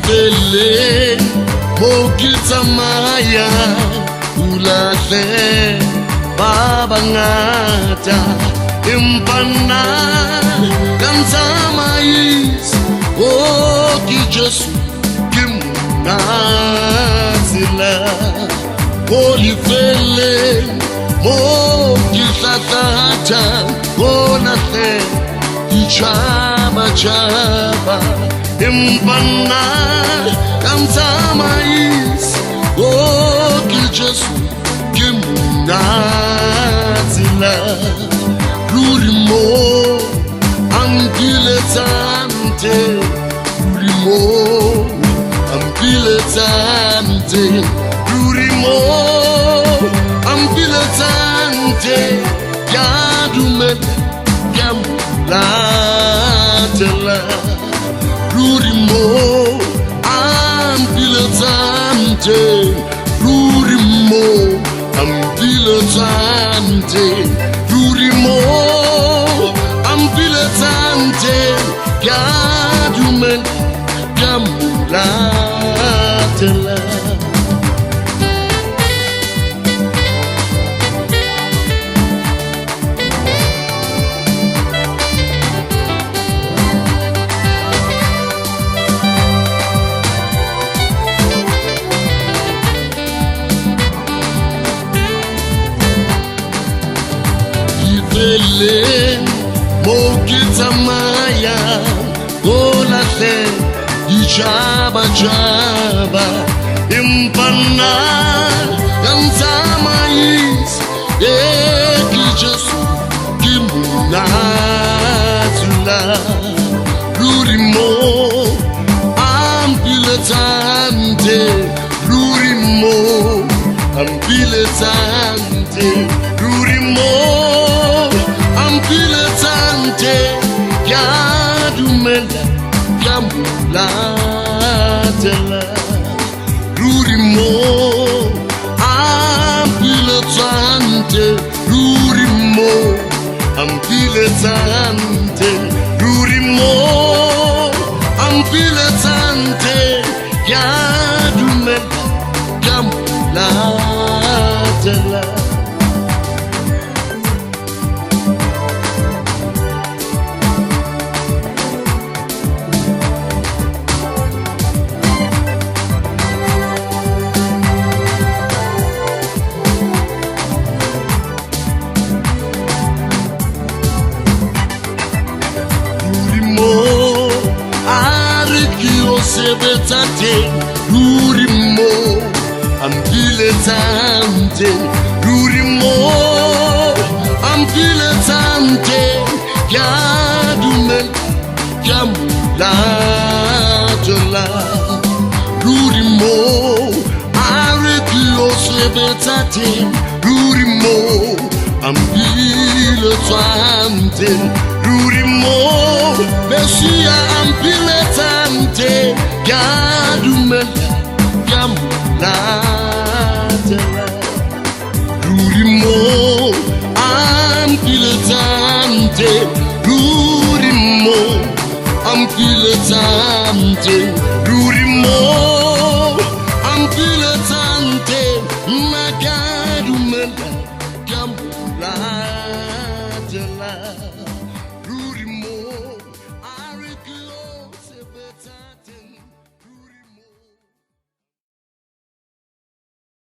Ifele mokita maya ulahle baba ngata impana kansamais oki Jesu kimnazila Ifele mokita tata ulahle chaba impana kansamais oki Jesu kimnazila Lurimo ampiletante Lurimo ampiletante Lurimo ampiletante Yadumen Latela Lurimo ampiletante Lurimo ampiletante Lurimo ampiletante Yadumen Latela Ifele mokita maya ulahle chaba chaba impana kansamais eki Jesu kimnazula Lurimo ampiletante Lurimo ampiletante Lurimo ampiletante Yadumela Yamulatela Lurimo ampiletante Lurimo ampiletante Lurimo ampiletante Yadumela Yamulatela Sebetate Lurimo ampiletante Lurimo ampiletante Yadumen Yamulatela Lurimo arekio sebetate Lurimo ampiletante Lurimo Messia ampiletante Yadumen Yamulatela Lurimo ampiletante Lurimo ampiletante Lurimo ampiletante Yadumen Yamulatela